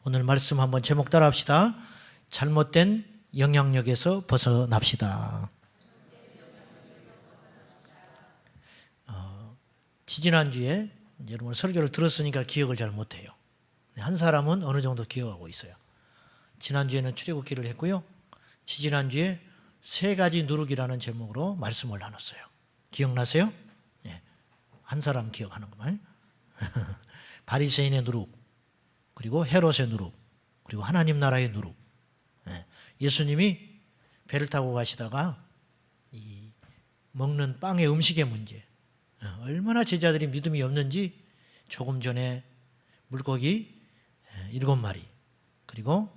오늘 말씀 한번 제목 따라 합시다. 잘못된 영향력에서 벗어납시다. 지지난주에 여러분 설교를 들었으니까 기억을 잘 못해요. 한 사람은 어느 정도 기억하고 있어요. 지난주에는 출애굽기를 했고요. 지지난주에 세 가지 누룩이라는 제목으로 말씀을 나눴어요. 기억나세요? 네. 한 사람 기억하는구만. 바리새인의 누룩, 그리고 헤롯의 누룩, 그리고 하나님 나라의 누룩. 예수님이 배를 타고 가시다가 이 먹는 빵의 음식의 문제, 얼마나 제자들이 믿음이 없는지 조금 전에 물고기 7마리, 그리고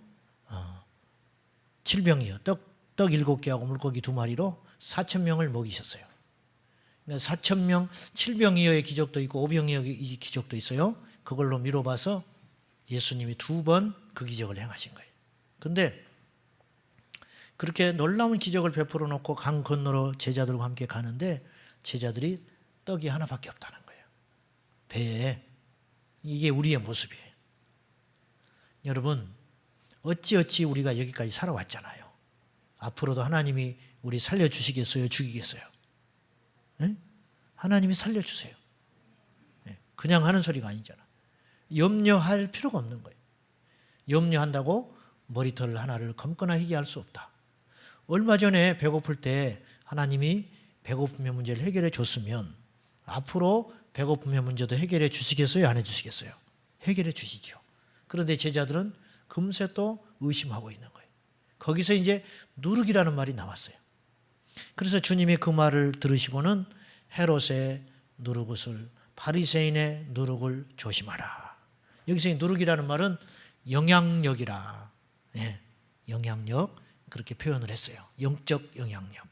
7병이요. 떡 7개하고 물고기 2마리로 4,000명을 먹이셨어요. 그러니까 4,000명, 7병이어의 기적도 있고 5병이어의 기적도 있어요. 그걸로 미뤄봐서 예수님이 2번 그 기적을 행하신 거예요. 그런데 그렇게 놀라운 기적을 베풀어 놓고 강 건너로 제자들과 함께 가는데 제자들이 떡이 하나밖에 없다는 거예요. 배에. 이게 우리의 모습이에요. 여러분, 어찌어찌 우리가 여기까지 살아왔잖아요. 앞으로도 하나님이 우리 살려주시겠어요? 죽이겠어요? 네? 하나님이 살려주세요. 네. 그냥 하는 소리가 아니잖아. 염려할 필요가 없는 거예요. 염려한다고 머리털 하나를 검거나 희게 할 수 없다. 얼마 전에 배고플 때 하나님이 배고픔의 문제를 해결해 줬으면 앞으로 배고픔의 문제도 해결해 주시겠어요? 안 해주시겠어요? 해결해 주시죠. 그런데 제자들은 금세 또 의심하고 있는 거예요. 거기서 이제 누룩이라는 말이 나왔어요. 그래서 주님이 그 말을 들으시고는 헤롯의 누룩을, 바리새인의 누룩을 조심하라. 여기서 이 누룩이라는 말은 영향력이라. 네, 영향력 그렇게 표현을 했어요. 영적 영향력.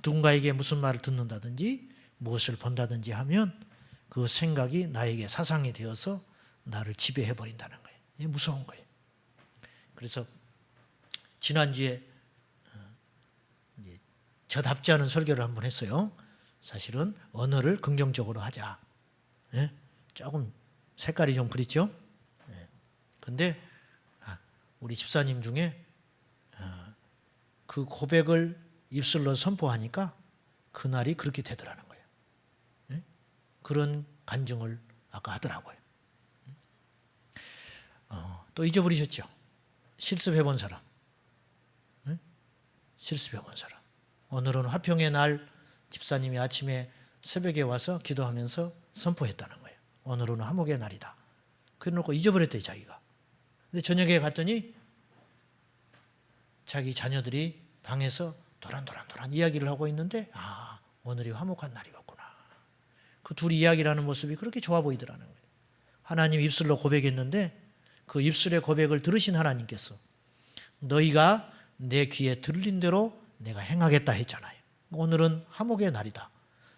누군가에게 무슨 말을 듣는다든지 무엇을 본다든지 하면 그 생각이 나에게 사상이 되어서 나를 지배해버린다는 거예요. 이게 무서운 거예요. 그래서 지난주에 저답지 않은 설교를 한번 했어요. 사실은 언어를 긍정적으로 하자. 네? 조금 색깔이 좀 그랬죠? 그런데 우리 집사님 중에 그 고백을 입술로 선포하니까 그날이 그렇게 되더라는 거예요. 그런 간증을 아까 하더라고요. 또 잊어버리셨죠? 실습해본 사람. 실습해본 사람. 오늘은 화평의 날 집사님이 아침에 새벽에 와서 기도하면서 선포했다는 거예요. 오늘은 화목의 날이다. 그래놓고 잊어버렸대요, 자기가. 근데 저녁에 갔더니 자기 자녀들이 방에서 도란도란 이야기를 하고 있는데 오늘이 화목한 날이었구나. 그 둘이 이야기를 하는 모습이 그렇게 좋아 보이더라는 거예요. 하나님 입술로 고백했는데 그 입술의 고백을 들으신 하나님께서 너희가 내 귀에 들린 대로 내가 행하겠다 했잖아요. 오늘은 화목의 날이다.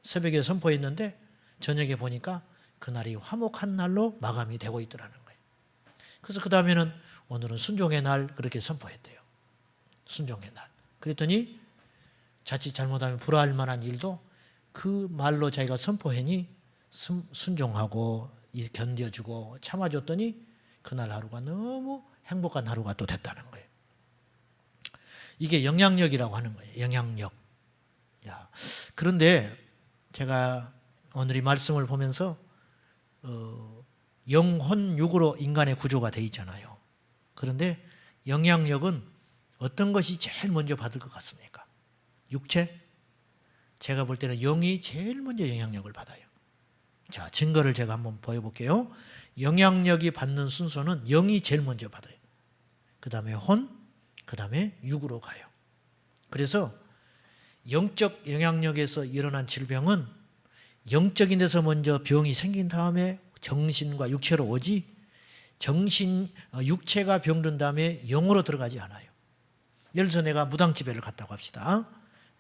새벽에 선포했는데 저녁에 보니까 그날이 화목한 날로 마감이 되고 있더라는 거예요. 그래서 그 다음에는 오늘은 순종의 날 그렇게 선포했대요. 순종의 날. 그랬더니 자칫 잘못하면 불화할 만한 일도 그 말로 자기가 선포하니 순종하고 견뎌주고 참아줬더니 그날 하루가 너무 행복한 하루가 또 됐다는 거예요. 이게 영향력이라고 하는 거예요. 영향력. 그런데 제가 오늘 이 말씀을 보면서 영혼육으로 인간의 구조가 되어 있잖아요. 그런데 영향력은 어떤 것이 제일 먼저 받을 것 같습니까? 육체? 제가 볼 때는 영이 제일 먼저 영향력을 받아요. 자, 증거를 제가 한번 보여볼게요. 영향력이 받는 순서는 영이 제일 먼저 받아요. 그 다음에 혼, 그 다음에 육으로 가요. 그래서 영적 영향력에서 일어난 질병은 영적인 데서 먼저 병이 생긴 다음에 정신과 육체로 오지 육체가 병든 다음에 영으로 들어가지 않아요. 예를 들어서 내가 무당집회를 갔다고 합시다.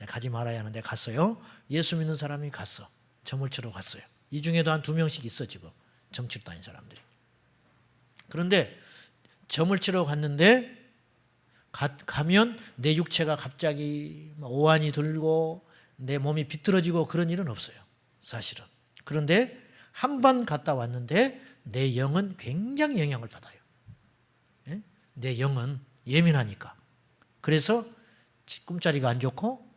가지 말아야 하는데 갔어요. 예수 믿는 사람이 갔어. 점을 치러 갔어요. 이 중에도 한 2명씩 있어 지금. 점 치러 다니는 사람들이. 그런데 점을 치러 갔는데 가면 내 육체가 갑자기 오한이 들고 내 몸이 비틀어지고 그런 일은 없어요. 사실은. 그런데 한 번 갔다 왔는데 내 영은 굉장히 영향을 받아요. 내 영은 예민하니까. 그래서 꿈자리가 안 좋고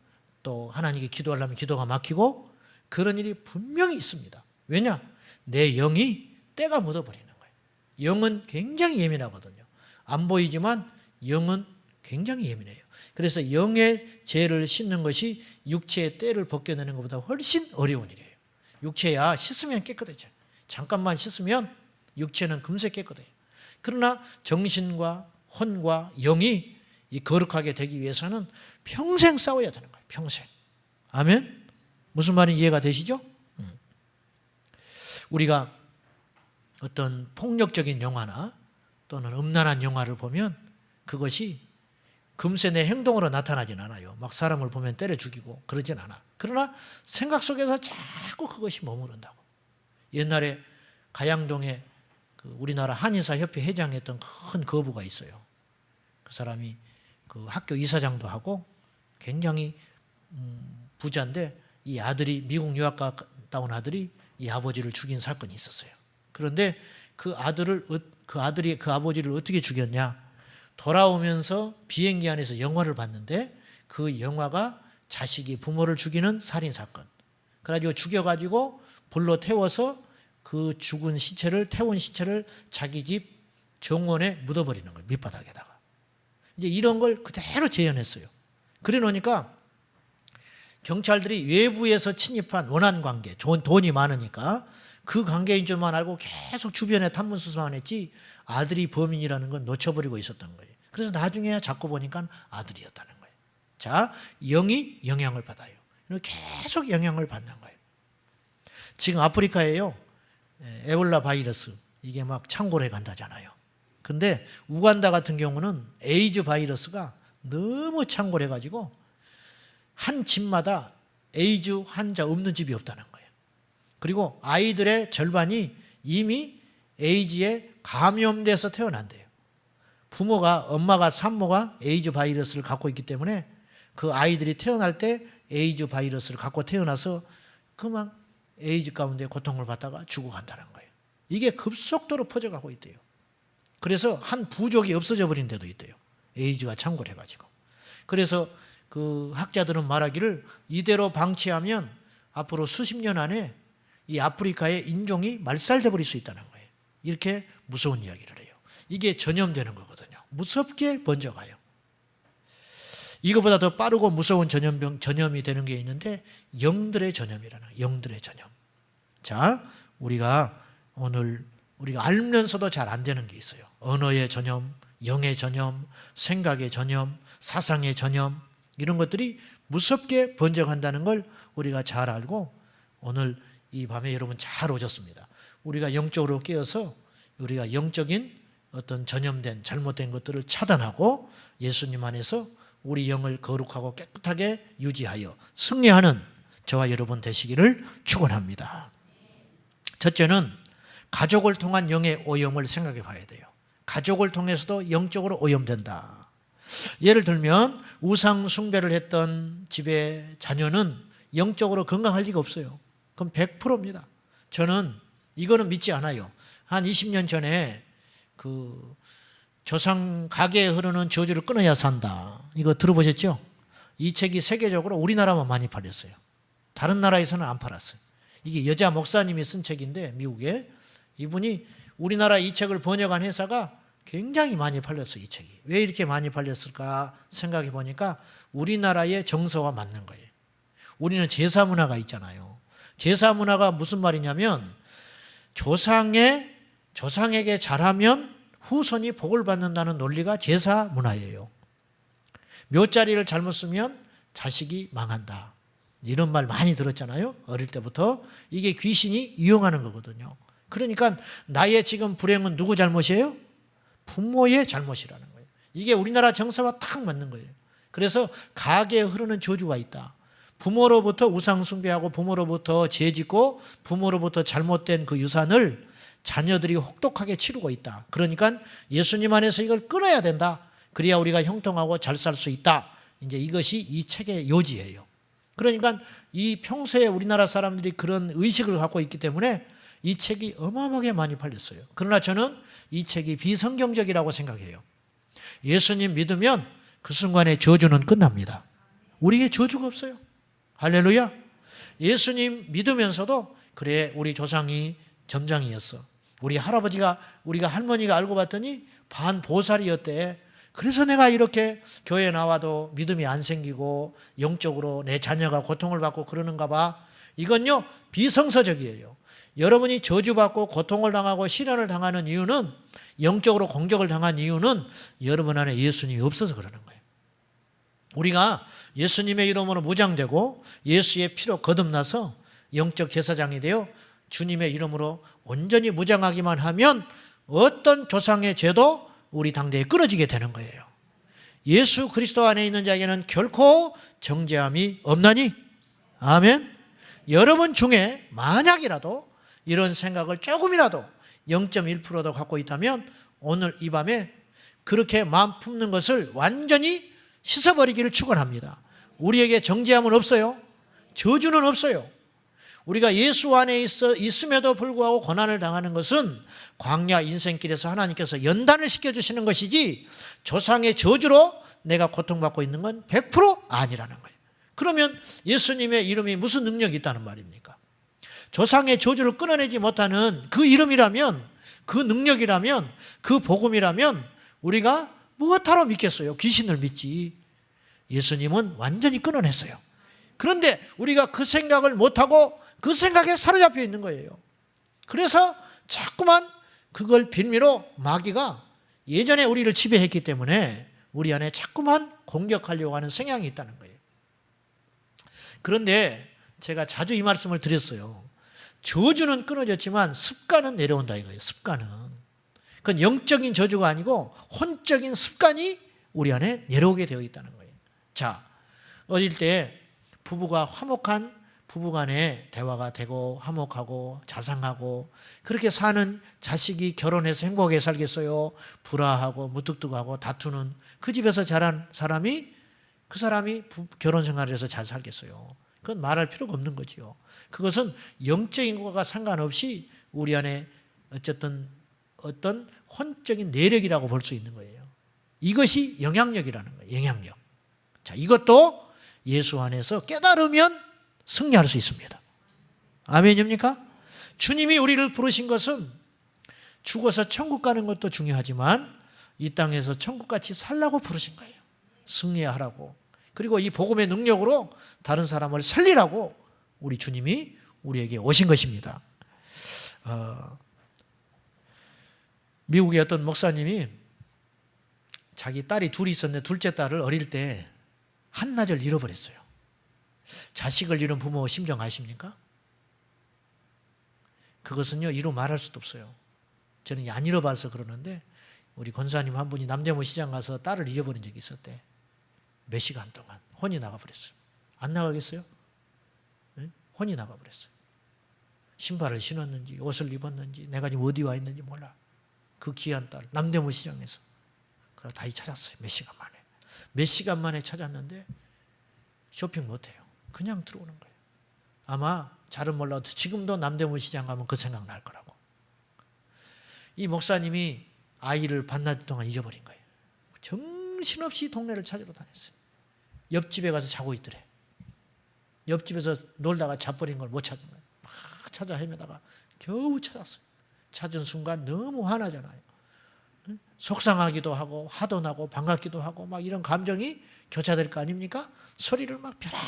또 하나님께 기도하려면 기도가 막히고 그런 일이 분명히 있습니다. 왜냐? 내 영이 때가 묻어버리는 거예요. 영은 굉장히 예민하거든요. 안 보이지만 영은 굉장히 예민해요. 그래서 영의 죄를 씻는 것이 육체의 때를 벗겨내는 것보다 훨씬 어려운 일이에요. 육체야 씻으면 깨끗해져요. 잠깐만 씻으면 육체는 금세 깨끗해요. 그러나 정신과 혼과 영이 이 거룩하게 되기 위해서는 평생 싸워야 되는 거예요. 평생. 아멘? 무슨 말인지 이해가 되시죠? 우리가 어떤 폭력적인 영화나 또는 음란한 영화를 보면 그것이 금세 내 행동으로 나타나진 않아요. 막 사람을 보면 때려 죽이고 그러진 않아. 그러나 생각 속에서 자꾸 그것이 머무른다고. 옛날에 가양동에 그 우리나라 한의사협회 회장했던 큰 거부가 있어요. 그 사람이 그 학교 이사장도 하고 굉장히 부자인데 이 아들이 미국 유학 갔다 온 아들이 이 아버지를 죽인 사건이 있었어요. 그런데 그 아들이 그 아버지를 어떻게 죽였냐? 돌아오면서 비행기 안에서 영화를 봤는데 그 영화가 자식이 부모를 죽이는 살인 사건. 그래가지고 죽여가지고 불로 태워서 그 죽은 시체를 태운 시체를 자기 집 정원에 묻어버리는 거예요. 밑바닥에다가. 이제 이런 걸 그대로 재현했어요. 그래 놓으니까 경찰들이 외부에서 침입한 원한 관계, 좋은 돈이 많으니까 그 관계인 줄만 알고 계속 주변에 탐문 수사만 했지 아들이 범인이라는 건 놓쳐버리고 있었던 거예요. 그래서 나중에야 자꾸 보니까 아들이었다는 거예요. 자, 영이 영향을 받아요. 계속 영향을 받는 거예요. 지금 아프리카에요. 에볼라 바이러스 이게 막 창궐해 간다잖아요. 근데 우간다 같은 경우는 에이즈 바이러스가 너무 창궐해 가지고 한 집마다 에이즈 환자 없는 집이 없다는 거예요. 그리고 아이들의 절반이 이미 에이즈에 감염돼서 태어난대요. 엄마가 산모가 에이즈 바이러스를 갖고 있기 때문에 그 아이들이 태어날 때 에이즈 바이러스를 갖고 태어나서 그만 에이즈 가운데 고통을 받다가 죽어간다는 거예요. 이게 급속도로 퍼져가고 있대요. 그래서 한 부족이 없어져 버린 데도 있대요. 에이즈가 창궐해가지고. 그래서 그 학자들은 말하기를 이대로 방치하면 앞으로 수십 년 안에 이 아프리카의 인종이 말살돼 버릴 수 있다는 거예요. 이렇게 무서운 이야기를 해요. 이게 전염되는 거거든요. 무섭게 번져가요. 이거보다 더 빠르고 무서운 전염이 되는 게 있는데 영들의 전염이라는 거예요. 영들의 전염. 자, 우리가 오늘 우리가 알면서도 잘 안 되는 게 있어요. 언어의 전염, 영의 전염, 생각의 전염, 사상의 전염 이런 것들이 무섭게 번져간다는 걸 우리가 잘 알고 오늘 이 밤에 여러분 잘 오셨습니다. 우리가 영적으로 깨어서 우리가 영적인 어떤 전염된 잘못된 것들을 차단하고 예수님 안에서 우리 영을 거룩하고 깨끗하게 유지하여 승리하는 저와 여러분 되시기를 축원합니다. 첫째는 가족을 통한 영의 오염을 생각해 봐야 돼요. 가족을 통해서도 영적으로 오염된다. 예를 들면 우상 숭배를 했던 집의 자녀는 영적으로 건강할 리가 없어요. 그럼 100%입니다. 저는 이거는 믿지 않아요. 한 20년 전에 그 조상 가게에 흐르는 저주를 끊어야 산다. 이거 들어보셨죠? 이 책이 세계적으로 우리나라만 많이 팔렸어요. 다른 나라에서는 안 팔았어요. 이게 여자 목사님이 쓴 책인데 미국에 이분이 우리나라 이 책을 번역한 회사가 굉장히 많이 팔렸어요. 이 책이. 왜 이렇게 많이 팔렸을까 생각해 보니까 우리나라의 정서와 맞는 거예요. 우리는 제사 문화가 있잖아요. 제사 문화가 무슨 말이냐면 조상에게 잘하면 후손이 복을 받는다는 논리가 제사 문화예요. 묘자리를 잘못 쓰면 자식이 망한다. 이런 말 많이 들었잖아요. 어릴 때부터. 이게 귀신이 이용하는 거거든요. 그러니까 나의 지금 불행은 누구 잘못이에요? 부모의 잘못이라는 거예요. 이게 우리나라 정서와 딱 맞는 거예요. 그래서 가게에 흐르는 저주가 있다. 부모로부터 우상 숭배하고 부모로부터 죄짓고 부모로부터 잘못된 그 유산을 자녀들이 혹독하게 치르고 있다. 그러니까 예수님 안에서 이걸 끊어야 된다. 그래야 우리가 형통하고 잘 살 수 있다. 이제 이것이 이 책의 요지예요. 그러니까 이 평소에 우리나라 사람들이 그런 의식을 갖고 있기 때문에 이 책이 어마어마하게 많이 팔렸어요. 그러나 저는 이 책이 비성경적이라고 생각해요. 예수님 믿으면 그 순간에 저주는 끝납니다. 우리에게 저주가 없어요. 할렐루야. 예수님 믿으면서도 그래 우리 조상이 점장이었어. 우리 할아버지가 우리가 할머니가 알고 봤더니 반보살이었대. 그래서 내가 이렇게 교회 나와도 믿음이 안 생기고 영적으로 내 자녀가 고통을 받고 그러는가 봐. 이건요 비성서적이에요. 여러분이 저주받고 고통을 당하고 시련을 당하는 이유는, 영적으로 공격을 당한 이유는 여러분 안에 예수님이 없어서 그러는 거예요. 우리가 예수님의 이름으로 무장되고 예수의 피로 거듭나서 영적 제사장이 되어 주님의 이름으로 온전히 무장하기만 하면 어떤 조상의 죄도 우리 당대에 끊어지게 되는 거예요. 예수 그리스도 안에 있는 자에게는 결코 정죄함이 없나니? 아멘. 여러분 중에 만약이라도 이런 생각을 조금이라도 0.1%도 갖고 있다면 오늘 이 밤에 그렇게 마음 품는 것을 완전히 씻어버리기를 축원합니다. 우리에게 정죄함은 없어요. 저주는 없어요. 우리가 예수 안에 있음에도 불구하고 고난을 당하는 것은 광야 인생길에서 하나님께서 연단을 시켜주시는 것이지 조상의 저주로 내가 고통받고 있는 건 100% 아니라는 거예요. 그러면 예수님의 이름이 무슨 능력이 있다는 말입니까? 조상의 저주를 끊어내지 못하는 그 이름이라면, 그 능력이라면, 그 복음이라면 우리가 무엇하러 믿겠어요? 귀신을 믿지. 예수님은 완전히 끊어냈어요. 그런데 우리가 그 생각을 못하고 그 생각에 사로잡혀 있는 거예요. 그래서 자꾸만 그걸 빌미로 마귀가 예전에 우리를 지배했기 때문에 우리 안에 자꾸만 공격하려고 하는 성향이 있다는 거예요. 그런데 제가 자주 이 말씀을 드렸어요. 저주는 끊어졌지만 습관은 내려온다 이거예요. 습관은. 그건 영적인 저주가 아니고 혼적인 습관이 우리 안에 내려오게 되어 있다는 거예요. 자, 어릴 때 부부가 화목한 부부간에 대화가 되고 화목하고 자상하고 그렇게 사는 자식이 결혼해서 행복하게 살겠어요? 불화하고 무뚝뚝하고 다투는 그 집에서 자란 사람이, 그 사람이 결혼 생활을 해서 잘 살겠어요? 그건 말할 필요가 없는 거지요. 그것은 영적인 것과 상관없이 우리 안에 어쨌든 어떤 혼적인 내력이라고 볼 수 있는 거예요. 이것이 영향력이라는 거예요. 영향력. 자, 이것도 예수 안에서 깨달으면 승리할 수 있습니다. 아멘입니까? 주님이 우리를 부르신 것은 죽어서 천국 가는 것도 중요하지만 이 땅에서 천국같이 살라고 부르신 거예요. 승리하라고. 그리고 이 복음의 능력으로 다른 사람을 살리라고 우리 주님이 우리에게 오신 것입니다. 미국의 어떤 목사님이 자기 딸이 둘이 있었는데 둘째 딸을 어릴 때 한낮을 잃어버렸어요. 자식을 잃은 부모 심정 아십니까? 그것은요 이루 말할 수도 없어요. 저는 안 잃어봐서 그러는데 우리 권사님 한 분이 남대문 시장 가서 딸을 잃어버린 적이 있었대. 몇 시간 동안 혼이 나가버렸어요. 안 나가겠어요? 네? 혼이 나가버렸어요. 신발을 신었는지 옷을 입었는지 내가 지금 어디 와 있는지 몰라. 그 귀한 딸 남대문 시장에서 그래서 다시 찾았어요. 몇 시간 만에. 몇 시간 만에 찾았는데 쇼핑 못해요. 그냥 들어오는 거예요. 아마 잘은 몰라도 지금도 남대문 시장 가면 그 생각 날 거라고. 이 목사님이 아이를 반나절 동안 잊어버린 거예요. 정신없이 동네를 찾으러 다녔어요. 옆집에 가서 자고 있더래. 옆집에서 놀다가 자버린 걸 못 찾은 거예요. 막 찾아 헤매다가 겨우 찾았어요. 찾은 순간 너무 화나잖아요. 속상하기도 하고 화도 나고 반갑기도 하고 막 이런 감정이 교차될 거 아닙니까? 소리를 막 벼락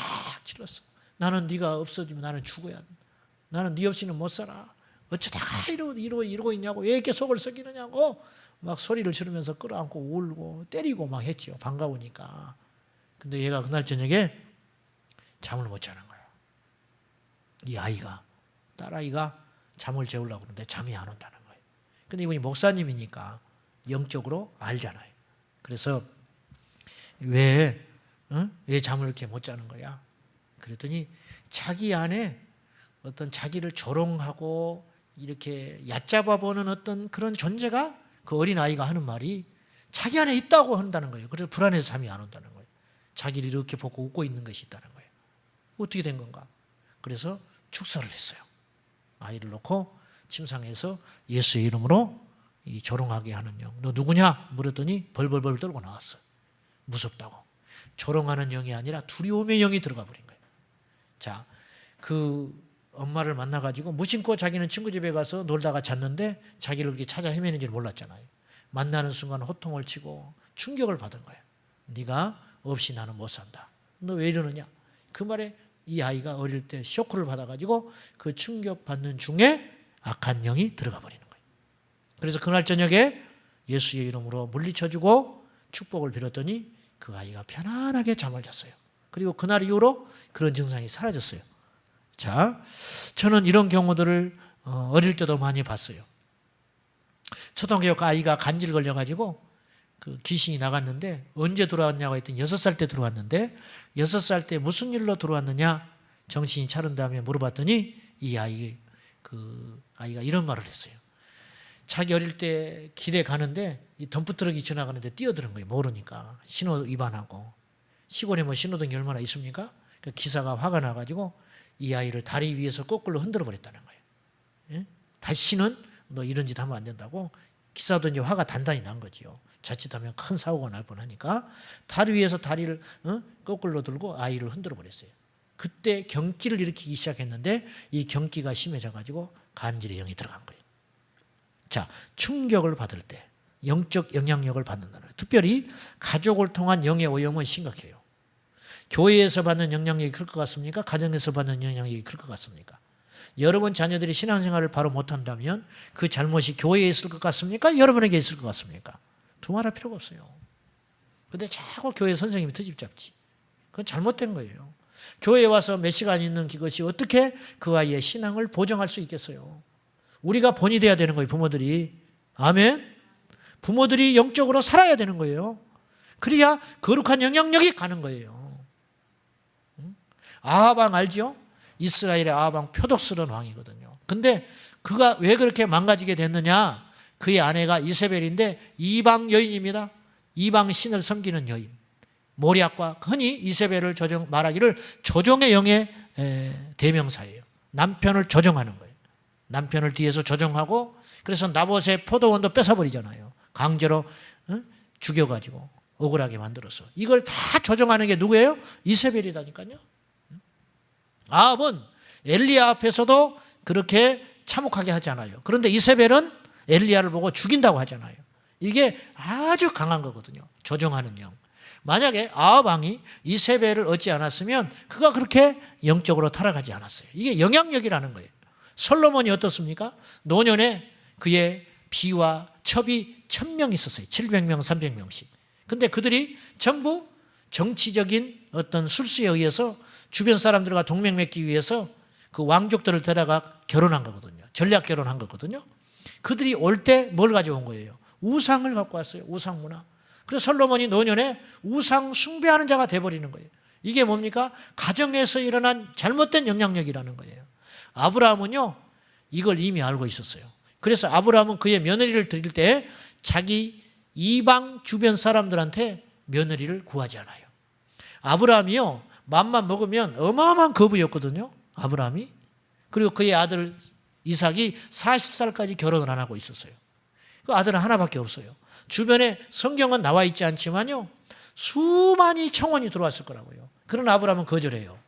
질렀어. 나는 네가 없어지면 나는 죽어야 돼. 나는 네 없이는 못 살아. 어쩌다가 이러고 있냐고. 왜 이렇게 속을 썩이느냐고 막 소리를 지르면서 끌어안고 울고 때리고 막 했지요. 반가우니까. 근데 얘가 그날 저녁에 잠을 못 자는 거예요. 이 아이가, 딸아이가 잠을 재우려고 그러는데 잠이 안 온다는 거예요. 근데 이분이 목사님이니까 영적으로 알잖아요. 그래서 왜 잠을 이렇게 못 자는 거야? 그랬더니 자기 안에 어떤 자기를 조롱하고 이렇게 얕잡아 보는 어떤 그런 존재가 그 어린아이가 하는 말이 자기 안에 있다고 한다는 거예요. 그래서 불안해서 잠이 안 온다는 거예요. 자기를 이렇게 보고 웃고 있는 것이 있다는 거예요. 어떻게 된 건가? 그래서 축사를 했어요. 아이를 놓고 침상에서 예수의 이름으로 이 조롱하게 하는 영. 너 누구냐? 물었더니 벌벌벌 떨고 나왔어. 무섭다고. 조롱하는 영이 아니라 두려움의 영이 들어가 버린 거예요. 자, 그 엄마를 만나가지고 무심코 자기는 친구 집에 가서 놀다가 잤는데 자기를 그렇게 찾아 헤매는지를 몰랐잖아요. 만나는 순간 호통을 치고 충격을 받은 거예요. 네가 없이 나는 못 산다. 너 왜 이러느냐? 그 말에 이 아이가 어릴 때 쇼크를 받아가지고 그 충격받는 중에 악한 영이 들어가 버리는 거예요. 그래서 그날 저녁에 예수의 이름으로 물리쳐주고 축복을 빌었더니 그 아이가 편안하게 잠을 잤어요. 그리고 그날 이후로 그런 증상이 사라졌어요. 자, 저는 이런 경우들을 어릴 때도 많이 봤어요. 초등학교 아이가 간질 걸려가지고 그 귀신이 나갔는데 언제 들어왔냐고 했더니 6살 때 들어왔는데 6살 때 무슨 일로 들어왔느냐 정신이 차린 다음에 물어봤더니 이 아이가 이런 말을 했어요. 자기 어릴 때 길에 가는데 이 덤프트럭이 지나가는데 뛰어드는 거예요. 모르니까 신호 위반하고 시골에 뭐 신호등이 얼마나 있습니까? 그 기사가 화가 나가지고 이 아이를 다리 위에서 거꾸로 흔들어 버렸다는 거예요. 예? 다시는 너 이런 짓 하면 안 된다고 기사도 이제 화가 단단히 난 거지요. 자칫하면 큰 사고가 날 뻔하니까 다리 위에서 다리를 거꾸로 들고 아이를 흔들어 버렸어요. 그때 경기를 일으키기 시작했는데 이 경기가 심해져가지고 간질의 영이 들어간 거예요. 자, 충격을 받을 때 영적 영향력을 받는다는 거예요. 특별히 가족을 통한 영의 오염은 심각해요. 교회에서 받는 영향력이 클 것 같습니까? 가정에서 받는 영향력이 클 것 같습니까? 여러분 자녀들이 신앙생활을 바로 못한다면 그 잘못이 교회에 있을 것 같습니까? 여러분에게 있을 것 같습니까? 두말할 필요가 없어요. 그런데 자꾸 교회 선생님이 트집 잡지. 그건 잘못된 거예요. 교회에 와서 몇 시간 있는 그것이 어떻게 그 아이의 신앙을 보정할 수 있겠어요? 우리가 본이 돼야 되는 거예요, 부모들이. 아멘? 부모들이 영적으로 살아야 되는 거예요. 그래야 거룩한 영향력이 가는 거예요. 아합 왕 알죠? 이스라엘의 아합 왕 표독스러운 왕이거든요. 근데 그가 왜 그렇게 망가지게 됐느냐? 그의 아내가 이세벨인데 이방 여인입니다. 이방 신을 섬기는 여인. 모략과 흔히 이세벨을 말하기를 조정의 영의 대명사예요. 남편을 조정하는 거예요. 남편을 뒤에서 조정하고 그래서 나봇의 포도원도 뺏어버리잖아요. 강제로 죽여가지고 억울하게 만들어서. 이걸 다 조정하는 게 누구예요? 이세벨이다니까요. 아합은 엘리야 앞에서도 그렇게 참혹하게 하지 않아요. 그런데 이세벨은 엘리야를 보고 죽인다고 하잖아요. 이게 아주 강한 거거든요. 조정하는 영. 만약에 아합 왕이 이세벨을 얻지 않았으면 그가 그렇게 영적으로 타락하지 않았어요. 이게 영향력이라는 거예요. 솔로몬이 어떻습니까? 노년에 그의 비와 첩이 1000명 있었어요. 700명, 300명씩. 근데 그들이 전부 정치적인 어떤 술수에 의해서 주변 사람들과 동맹 맺기 위해서 그 왕족들을 데려가 결혼한 거거든요. 전략 결혼한 거거든요. 그들이 올 때 뭘 가져온 거예요? 우상을 갖고 왔어요. 우상 문화. 그래서 솔로몬이 노년에 우상 숭배하는 자가 돼버리는 거예요. 이게 뭡니까? 가정에서 일어난 잘못된 영향력이라는 거예요. 아브라함은요, 이걸 이미 알고 있었어요. 그래서 아브라함은 그의 며느리를 드릴 때 자기 이방 주변 사람들한테 며느리를 구하지 않아요. 아브라함이요, 맘만 먹으면 어마어마한 거부였거든요. 아브라함이. 그리고 그의 아들 이삭이 40살까지 결혼을 안 하고 있었어요. 그 아들은 하나밖에 없어요. 주변에 성경은 나와 있지 않지만요, 수많이 청혼이 들어왔을 거라고요. 그런 아브라함은 거절해요.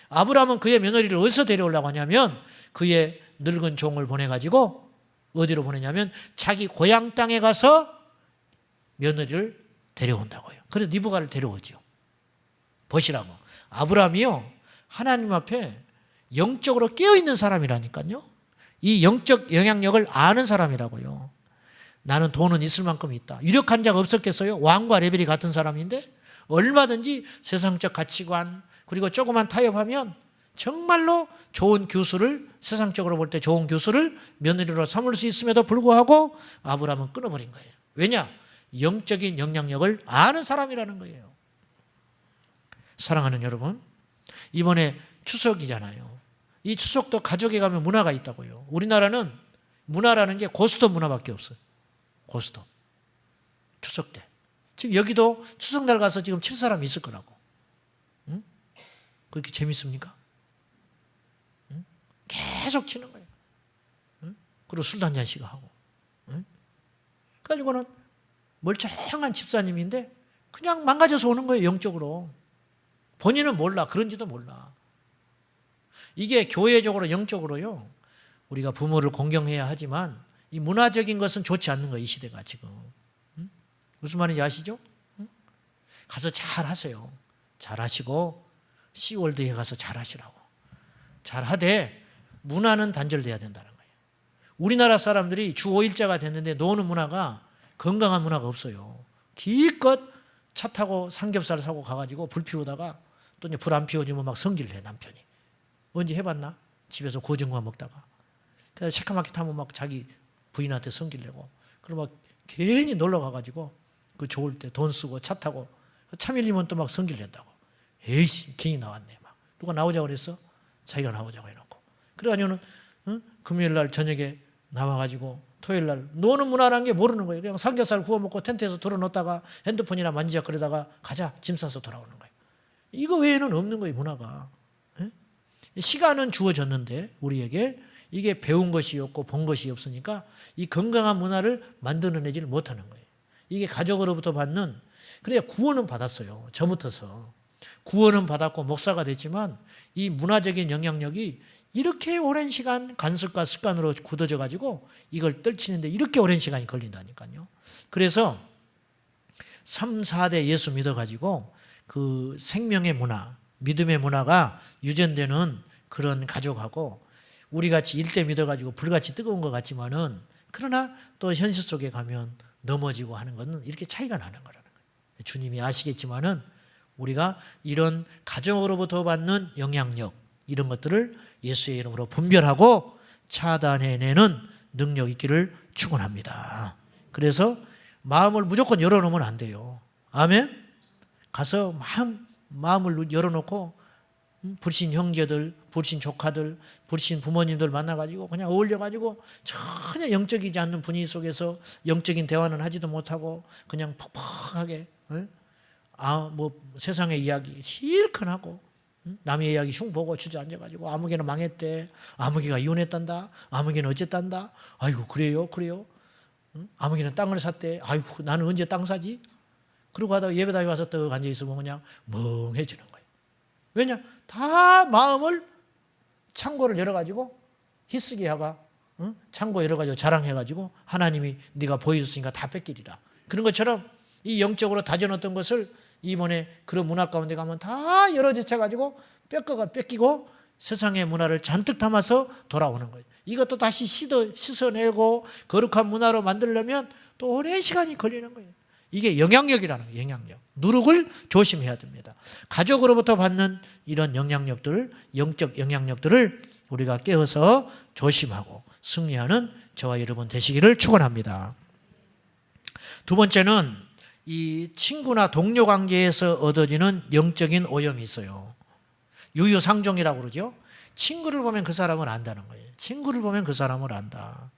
아브라함은 그의 며느리를 어디서 데려오려고 하냐면 그의 늙은 종을 보내가지고 어디로 보내냐면 자기 고향 땅에 가서 며느리를 데려온다고요. 그래서 리브가를 데려오죠. 보시라고. 아브라함이요, 하나님 앞에 영적으로 깨어있는 사람이라니까요. 이 영적 영향력을 아는 사람이라고요. 나는 돈은 있을 만큼 있다. 유력한 자가 없었겠어요? 왕과 레벨이 같은 사람인데 얼마든지 세상적 가치관 그리고 조그만 타협하면 정말로 좋은 교수를, 세상적으로 볼 때 좋은 교수를 며느리로 삼을 수 있음에도 불구하고 아브라함은 끊어버린 거예요. 왜냐? 영적인 영향력을 아는 사람이라는 거예요. 사랑하는 여러분, 이번에 추석이잖아요. 이 추석도 가족에 가면 문화가 있다고요. 우리나라는 문화라는 게 고스톱 문화밖에 없어요. 고스톱. 추석 때. 지금 여기도 추석날 가서 지금 칠 사람이 있을 거라고. 응? 그렇게 재밌습니까? 응? 계속 치는 거예요. 응? 그리고 술도 한 잔씩 하고. 응? 그래가지고는 멀쩡한 집사님인데 그냥 망가져서 오는 거예요, 영적으로. 본인은 몰라. 그런지도 몰라. 이게 교회적으로 영적으로요. 우리가 부모를 공경해야 하지만 이 문화적인 것은 좋지 않는 거예요, 이 시대가 지금. 무슨 말인지 아시죠? 가서 잘 하세요. 잘 하시고 시월드에 가서 잘 하시라고. 잘 하되 문화는 단절돼야 된다는 거예요. 우리나라 사람들이 주 5일자가 됐는데 노는 문화가 건강한 문화가 없어요. 기껏 차 타고 삼겹살 사고 가가지고 불 피우다가 또 이제 불 안 피워주면 막 성질을 내, 남편이. 언제 해봤나? 집에서 구워진 거 먹다가. 그래서 새까맣게 타면 막 자기 부인한테 성질 내고. 그럼 막 괜히 놀러 가가지고 그 좋을 때 돈 쓰고 차 타고 3일이면 또 막 성질 낸다고. 에이씨, 괜히 나왔네. 막. 누가 나오자고 그랬어? 자기가 나오자고 해놓고. 그래가지고는 금요일 날 저녁에 나와가지고 토요일 날 노는 문화라는 게 모르는 거예요. 그냥 삼겹살 구워 먹고 텐트에서 들어놓다가 핸드폰이나 만지작 그러다가 가자 짐 싸서 돌아오는 거예요. 이거 외에는 없는 거예요, 문화가. 시간은 주어졌는데 우리에게 이게 배운 것이 없고 본 것이 없으니까 이 건강한 문화를 만들어내지를 못하는 거예요. 이게 가족으로부터 받는, 그래야 구원은 받았어요. 저부터서. 구원은 받았고 목사가 됐지만 이 문화적인 영향력이 이렇게 오랜 시간 관습과 습관으로 굳어져 가지고 이걸 떨치는데 이렇게 오랜 시간이 걸린다니까요. 그래서 3, 4대 예수 믿어가지고 그 생명의 문화, 믿음의 문화가 유전되는 그런 가족하고 우리같이 일대 믿어가지고 불같이 뜨거운 것 같지만은 그러나 또 현실 속에 가면 넘어지고 하는 것은 이렇게 차이가 나는 거라는 거예요. 주님이 아시겠지만은 우리가 이런 가정으로부터 받는 영향력 이런 것들을 예수의 이름으로 분별하고 차단해내는 능력 있기를 축원합니다. 그래서 마음을 무조건 열어놓으면 안 돼요. 아멘? 가서 마음을 열어놓고 불신 형제들, 불신 조카들, 불신 부모님들 만나가지고 그냥 어울려가지고 전혀 영적이지 않는 분위기 속에서 영적인 대화는 하지도 못하고 그냥 퍽퍽하게 뭐 세상의 이야기 실컷 하고 남의 이야기 흉 보고 주저앉아가지고 아무개는 망했대, 아무개가 이혼했단다, 아무개는 어쨌단다, 아이고 그래요 아무개는 땅을 샀대, 아이고 나는 언제 땅 사지? 그러고 하다가 예배당에 와서 떡 앉아있으면 그냥 멍해지는 거예요. 왜냐? 다 마음을 창고를 열어가지고 히스기야가 창고 열어가지고 자랑해가지고 하나님이 네가 보여줬으니까 다 뺏기리라. 그런 것처럼 이 영적으로 다져놓던 것을 이번에 그런 문화 가운데 가면 다 열어제쳐가지고 뺏기고 세상의 문화를 잔뜩 담아서 돌아오는 거예요. 이것도 다시 씻어내고 거룩한 문화로 만들려면 또 오랜 시간이 걸리는 거예요. 이게 영향력이라는 거예요. 영향력. 누룩을 조심해야 됩니다. 가족으로부터 받는 이런 영향력들, 영적 영향력들을 우리가 깨어서 조심하고 승리하는 저와 여러분 되시기를 축원합니다. 두 번째는 이 친구나 동료 관계에서 얻어지는 영적인 오염이 있어요. 유유상종이라고 그러죠. 친구를 보면 그 사람을 안다는 거예요. 친구를 보면 그 사람을 안다.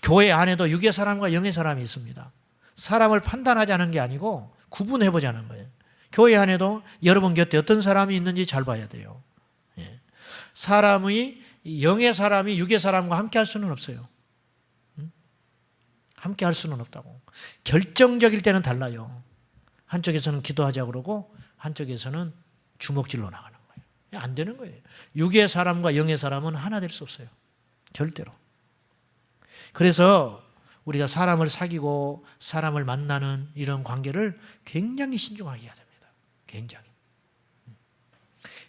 교회 안에도 육의 사람과 영의 사람이 있습니다. 사람을 판단하자는 게 아니고 구분해보자는 거예요. 교회 안에도 여러분 곁에 어떤 사람이 있는지 잘 봐야 돼요. 사람이 영의 사람이 육의 사람과 함께 할 수는 없어요. 함께 할 수는 없다고. 결정적일 때는 달라요. 한쪽에서는 기도하자 그러고 한쪽에서는 주먹질로 나가는 거예요. 안 되는 거예요. 육의 사람과 영의 사람은 하나 될 수 없어요. 절대로. 그래서 우리가 사람을 사귀고 사람을 만나는 이런 관계를 굉장히 신중하게 해야 됩니다. 굉장히.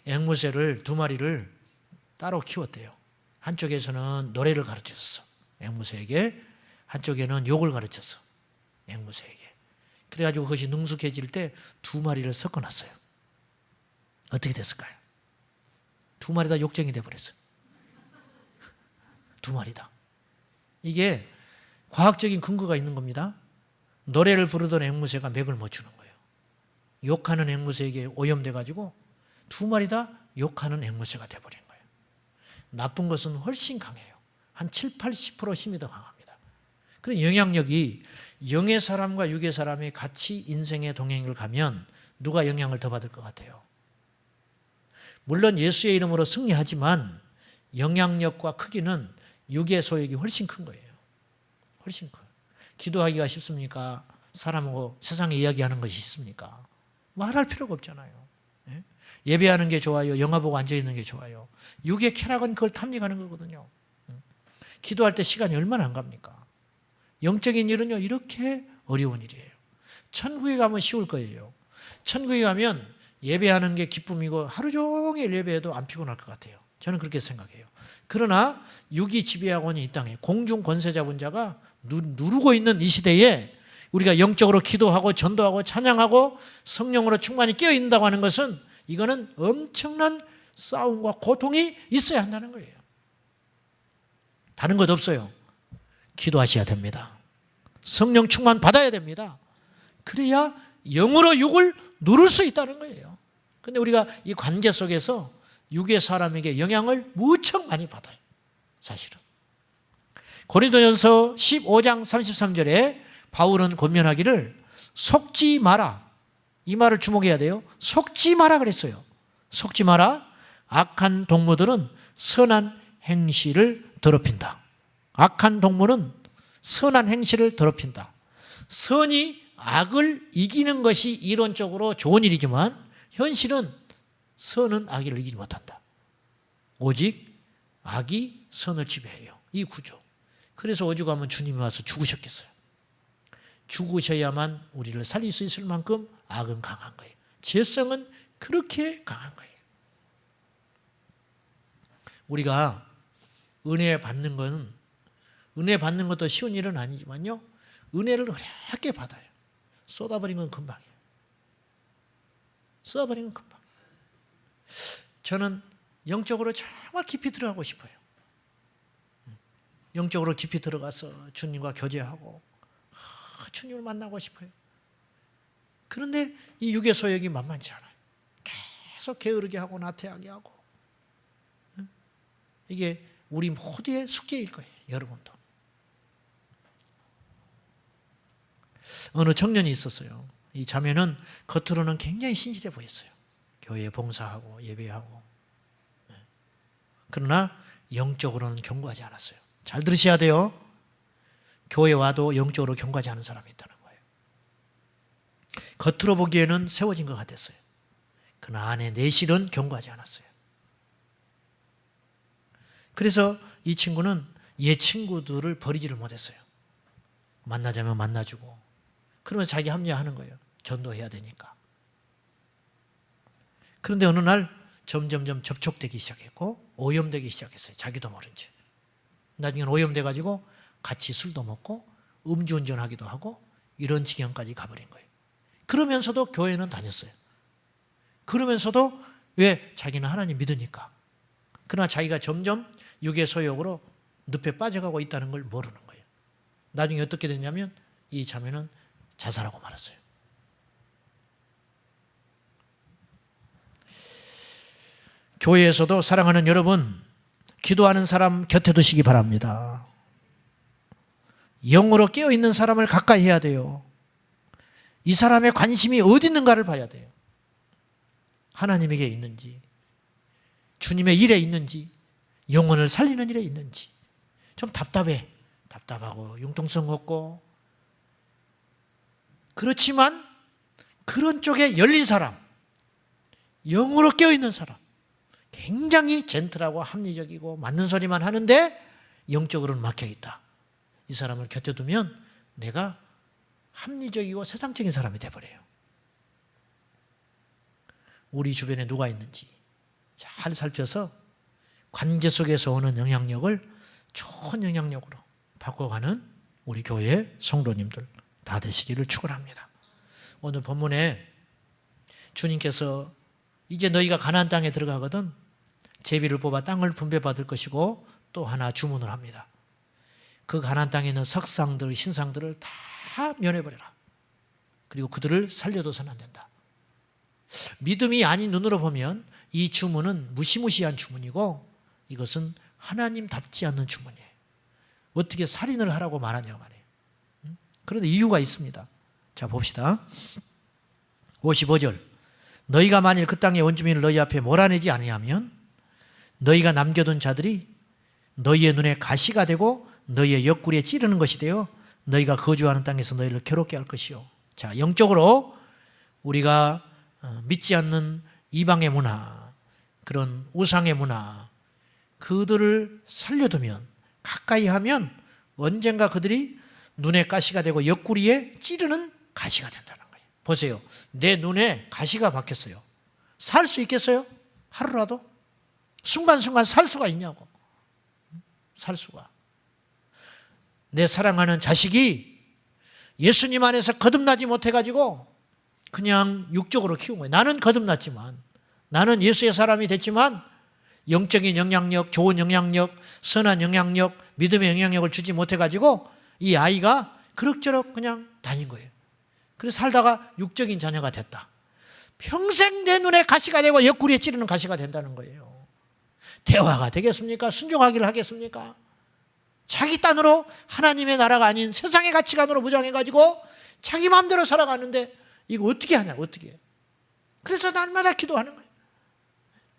앵무새를 2마리를 따로 키웠대요. 한쪽에서는 노래를 가르쳤어. 앵무새에게. 한쪽에는 욕을 가르쳤어. 앵무새에게. 그래가지고 그것이 능숙해질 때 2마리를 섞어놨어요. 어떻게 됐을까요? 2마리 다 욕쟁이 돼버렸어요. 2마리 다. 이게 과학적인 근거가 있는 겁니다. 노래를 부르던 앵무새가 맥을 못 추는 거예요. 욕하는 앵무새에게 오염돼가지고 2마리 다 욕하는 앵무새가 돼버린 거예요. 나쁜 것은 훨씬 강해요. 한 7, 80% 힘이 더 강합니다. 그런 영향력이 영의 사람과 육의 사람이 같이 인생의 동행을 가면 누가 영향을 더 받을 것 같아요? 물론 예수의 이름으로 승리하지만 영향력과 크기는 육의 소액이 훨씬 큰 거예요. 훨씬 커요. 기도하기가 쉽습니까? 사람하고 세상에 이야기하는 것이 있습니까? 말할 필요가 없잖아요. 예? 예배하는 게 좋아요? 영화 보고 앉아있는 게 좋아요? 육의 쾌락은 그걸 탐닉하는 거거든요. 기도할 때 시간이 얼마나 안 갑니까? 영적인 일은요, 이렇게 어려운 일이에요. 천국에 가면 쉬울 거예요. 천국에 가면 예배하는 게 기쁨이고 하루 종일 예배해도 안 피곤할 것 같아요. 저는 그렇게 생각해요. 그러나 육이 지배하고 있는 이 땅에 공중 권세 잡은 자가 누르고 있는 이 시대에 우리가 영적으로 기도하고 전도하고 찬양하고 성령으로 충만히 깨어 있는다고 하는 것은 이거는 엄청난 싸움과 고통이 있어야 한다는 거예요. 다른 것 없어요. 기도하셔야 됩니다. 성령 충만 받아야 됩니다. 그래야 영으로 육을 누를 수 있다는 거예요. 근데 우리가 이 관계 속에서 육의 사람에게 영향을 무척 많이 받아요. 사실은. 고린도전서 15장 33절에 바울은 권면하기를 속지 마라. 이 말을 주목해야 돼요. 속지 마라 그랬어요. 속지 마라. 악한 동무들은 선한 행실을 더럽힌다. 악한 동무는 선한 행실을 더럽힌다. 선이 악을 이기는 것이 이론적으로 좋은 일이지만 현실은 선은 악을 이기지 못한다. 오직 악이 선을 지배해요. 이 구조. 그래서 오죽하면 주님이 와서 죽으셨겠어요. 죽으셔야만 우리를 살릴 수 있을 만큼 악은 강한 거예요. 죄성은 그렇게 강한 거예요. 우리가 은혜 받는 건 은혜 받는 것도 쉬운 일은 아니지만요. 은혜를 어렵게 받아요. 쏟아버린 건 금방이에요. 쏟아버린 건 금방. 저는 영적으로 정말 깊이 들어가고 싶어요. 영적으로 깊이 들어가서 주님과 교제하고 주님을 만나고 싶어요. 그런데 이 육의 소욕이 만만치 않아요. 계속 게으르게 하고 나태하게 하고. 이게 우리 모두의 숙제일 거예요. 여러분도. 어느 청년이 있었어요. 이 자매는 겉으로는 굉장히 신실해 보였어요. 교회에 봉사하고 예배하고. 그러나 영적으로는 견고하지 않았어요. 잘 들으셔야 돼요. 교회 와도 영적으로 견고하지 않은 사람이 있다는 거예요. 겉으로 보기에는 세워진 것 같았어요. 그러나 안에 내실은 견고하지 않았어요. 그래서 이 친구는 옛 친구들을 버리지를 못했어요. 만나자면 만나주고 그러면서 자기 합리화하는 거예요. 전도해야 되니까. 그런데 어느 날 점점점 접촉되기 시작했고 오염되기 시작했어요. 자기도 모른 채. 나중에는 오염돼가지고 같이 술도 먹고 음주운전하기도 하고 이런 지경까지 가버린 거예요. 그러면서도 교회는 다녔어요. 그러면서도 왜? 자기는 하나님 믿으니까. 그러나 자기가 점점 육의 소욕으로 늪에 빠져가고 있다는 걸 모르는 거예요. 나중에 어떻게 됐냐면 이 자매는 자살하고 말았어요. 교회에서도 사랑하는 여러분, 기도하는 사람 곁에 두시기 바랍니다. 영으로 깨어있는 사람을 가까이 해야 돼요. 이 사람의 관심이 어디 있는가를 봐야 돼요. 하나님에게 있는지, 주님의 일에 있는지, 영혼을 살리는 일에 있는지. 좀 답답해. 답답하고 융통성 없고. 그렇지만 그런 쪽에 열린 사람, 영으로 깨어있는 사람, 굉장히 젠틀하고 합리적이고 맞는 소리만 하는데 영적으로는 막혀있다. 이 사람을 곁에 두면 내가 합리적이고 세상적인 사람이 돼버려요. 우리 주변에 누가 있는지 잘 살펴서 관계 속에서 오는 영향력을 좋은 영향력으로 바꿔가는 우리 교회 성도님들 다 되시기를 축원합니다. 오늘 본문에 주님께서 이제 너희가 가나안 땅에 들어가거든 제비를 뽑아 땅을 분배받을 것이고 또 하나 주문을 합니다. 그 가나안 땅에 있는 석상들, 신상들을 다 면해버려라. 그리고 그들을 살려둬서는 안 된다. 믿음이 아닌 눈으로 보면 이 주문은 무시무시한 주문이고 이것은 하나님답지 않는 주문이에요. 어떻게 살인을 하라고 말하냐고 말이에요. 그런데 이유가 있습니다. 자, 봅시다. 55절. 너희가 만일 그 땅의 원주민을 너희 앞에 몰아내지 아니하면 너희가 남겨둔 자들이 너희의 눈에 가시가 되고 너희의 옆구리에 찌르는 것이 되어 너희가 거주하는 땅에서 너희를 괴롭게 할 것이요. 자, 영적으로 우리가 믿지 않는 이방의 문화, 그런 우상의 문화, 그들을 살려두면, 가까이 하면 언젠가 그들이 눈에 가시가 되고 옆구리에 찌르는 가시가 된다는 거예요. 보세요. 내 눈에 가시가 박혔어요. 살 수 있겠어요? 하루라도? 순간순간 살 수가 있냐고. 살 수가. 내 사랑하는 자식이 예수님 안에서 거듭나지 못해가지고 그냥 육적으로 키운 거예요. 나는 거듭났지만, 나는 예수의 사람이 됐지만 영적인 영향력, 좋은 영향력, 선한 영향력, 믿음의 영향력을 주지 못해가지고 이 아이가 그럭저럭 그냥 다닌 거예요. 그래서 살다가 육적인 자녀가 됐다. 평생 내 눈에 가시가 되고 옆구리에 찌르는 가시가 된다는 거예요. 대화가 되겠습니까? 순종하기를 하겠습니까? 자기 딴으로 하나님의 나라가 아닌 세상의 가치관으로 무장해가지고 자기 마음대로 살아가는데 이거 어떻게 하냐, 어떻게 해. 그래서 날마다 기도하는 거예요.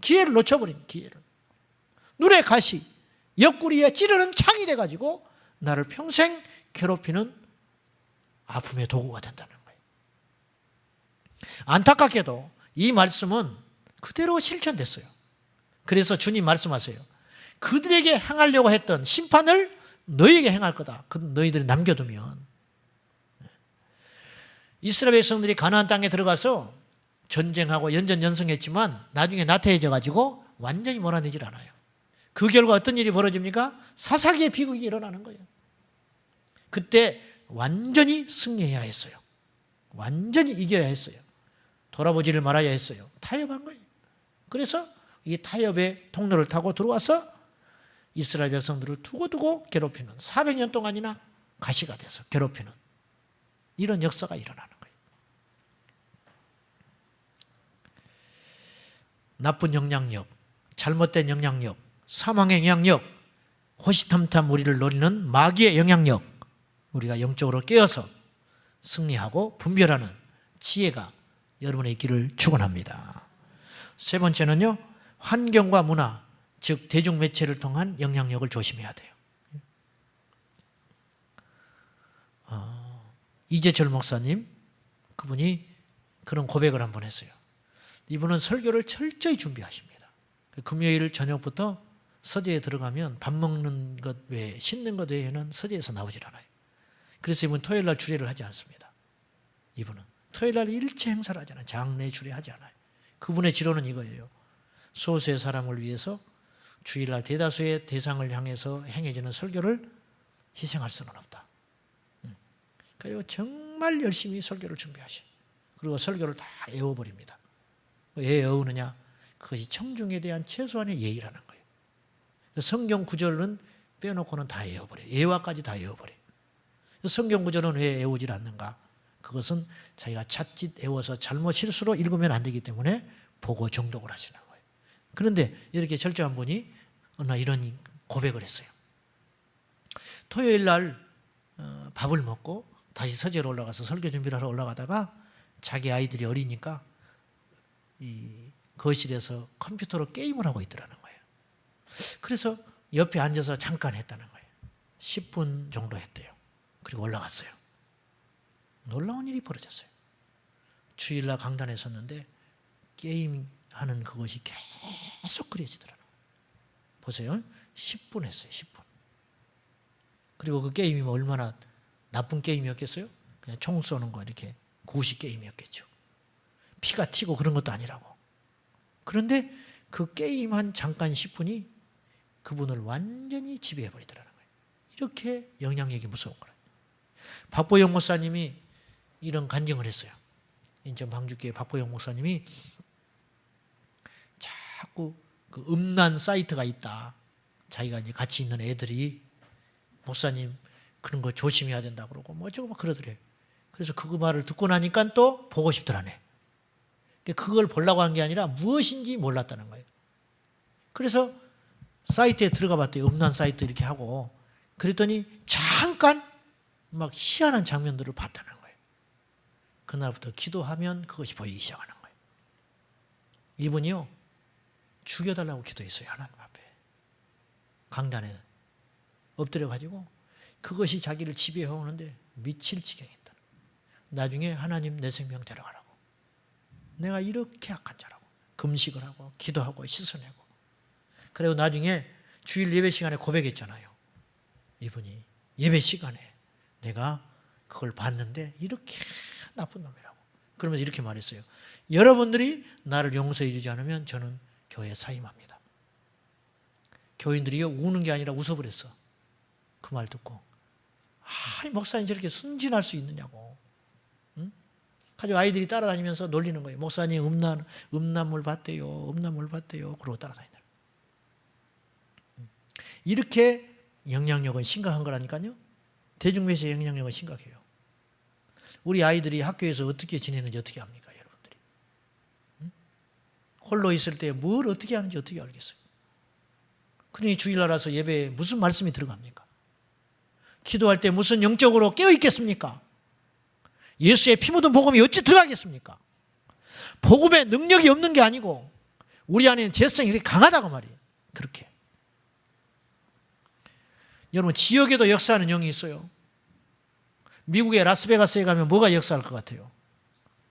기회를 놓쳐버린 기회를. 눈에 가시, 옆구리에 찌르는 창이 돼가지고 나를 평생 괴롭히는 아픔의 도구가 된다는 거예요. 안타깝게도 이 말씀은 그대로 실천됐어요. 그래서 주님 말씀하세요. 그들에게 행하려고 했던 심판을 너희에게 행할 거다. 그 너희들이 남겨두면. 이스라엘 백성들이 가나안 땅에 들어가서 전쟁하고 연전연승했지만 나중에 나태해져 가지고 완전히 몰아내질 않아요. 그 결과 어떤 일이 벌어집니까? 사사기의 비극이 일어나는 거예요. 그때 완전히 승리해야 했어요. 완전히 이겨야 했어요. 돌아보지를 말아야 했어요. 타협한 거예요. 그래서 이 타협의 통로를 타고 들어와서 이스라엘 백성들을 두고두고 괴롭히는, 400년 동안이나 가시가 돼서 괴롭히는 이런 역사가 일어나는 거예요. 나쁜 영향력, 잘못된 영향력, 사망의 영향력, 호시탐탐 우리를 노리는 마귀의 영향력, 우리가 영적으로 깨어서 승리하고 분별하는 지혜가 여러분의 있기를 축원합니다. 세 번째는요, 환경과 문화, 즉 대중매체를 통한 영향력을 조심해야 돼요. 이재철 목사님, 그분이 그런 고백을 한번 했어요. 이분은 설교를 철저히 준비하십니다. 금요일 저녁부터 서재에 들어가면 밥 먹는 것 외에, 씻는 것 외에는 서재에서 나오질 않아요. 그래서 이분은 토요일 날 주례를 하지 않습니다. 이분은 토요일 날 일체 행사를 하지 않아요. 장례 주례하지 않아요. 그분의 지론은 이거예요. 소수의 사람을 위해서 주일날 대다수의 대상을 향해서 행해지는 설교를 희생할 수는 없다. 그리고 정말 열심히 설교를 준비하셔. 그리고 설교를 다 외워버립니다. 왜 외우느냐? 그것이 청중에 대한 최소한의 예의라는 거예요. 성경 구절은 빼놓고는 다 외워버려요. 예화까지 다 외워버려요. 성경 구절은 왜 외우질 않는가? 그것은 자기가 자칫 외워서 잘못 실수로 읽으면 안 되기 때문에 보고 정독을 하시는 거예요. 그런데 이렇게 철저한 분이 어느 날 이런 고백을 했어요. 토요일 날 밥을 먹고 다시 서재로 올라가서 설교 준비를 하러 올라가다가 자기 아이들이 어리니까 이 거실에서 컴퓨터로 게임을 하고 있더라는 거예요. 그래서 옆에 앉아서 잠깐 했다는 거예요. 10분 정도 했대요. 그리고 올라갔어요. 놀라운 일이 벌어졌어요. 주일날 강단에 섰는데 게임하는 그것이 계속 그려지더라고요. 보세요. 10분 했어요. 10분. 그리고 그 게임이면 얼마나 나쁜 게임이었겠어요? 그냥 총 쏘는 거 이렇게 구시 게임이었겠죠. 피가 튀고 그런 것도 아니라고. 그런데 그 게임 한 잠깐 10분이 그분을 완전히 지배해버리더라는 거예요. 이렇게 영향력이 무서운 거예요. 박보영 목사님이 이런 간증을 했어요. 인천 방주교회 박보영 목사님이 자꾸 그 음란 사이트가 있다. 자기가 이제 같이 있는 애들이 목사님 그런 거 조심해야 된다 그러고 뭐 어쩌고 막 그러더래요. 그래서 그 말을 듣고 나니까 또 보고 싶더라네. 그걸 보려고 한 게 아니라 무엇인지 몰랐다는 거예요. 그래서 사이트에 들어가 봤대요. 음란 사이트 이렇게 하고. 그랬더니 잠깐 막 희한한 장면들을 봤다는 거예요. 그날부터 기도하면 그것이 보이기 시작하는 거예요. 이분이요, 죽여달라고 기도했어요. 하나님 앞에. 강단에 엎드려가지고 그것이 자기를 지배해 오는데 미칠 지경이었다. 나중에 하나님 내 생명 데려가라고. 내가 이렇게 악한 자라고. 금식을 하고 기도하고 씻어내고. 그리고 나중에 주일 예배 시간에 고백했잖아요. 이분이 예배 시간에 내가 그걸 봤는데 이렇게 나쁜 놈이라고. 그러면서 이렇게 말했어요. 여러분들이 나를 용서해 주지 않으면 저는 교회에 사임합니다. 교인들이 우는 게 아니라 웃어버렸어. 그 말 듣고. 이 목사님 저렇게 순진할 수 있느냐고. 응? 가지고 아이들이 따라다니면서 놀리는 거예요. 목사님 음란물 봤대요. 음란물 봤대요. 그러고 따라다니더라. 이렇게 영향력은 심각한 거라니까요. 대중매체의 영향력은 심각해요. 우리 아이들이 학교에서 어떻게 지내는지 어떻게 합니까, 여러분들이? 응? 홀로 있을 때 뭘 어떻게 하는지 어떻게 알겠어요? 그러니 주일날 와서 예배에 무슨 말씀이 들어갑니까? 기도할 때 무슨 영적으로 깨어있겠습니까? 예수의 피 묻은 복음이 어찌 들어가겠습니까? 복음의 능력이 없는 게 아니고 우리 안에는 죄성이 이렇게 강하다고 말이에요. 그렇게. 여러분 지역에도 역사하는 영이 있어요. 미국의 라스베가스에 가면 뭐가 역사할 것 같아요?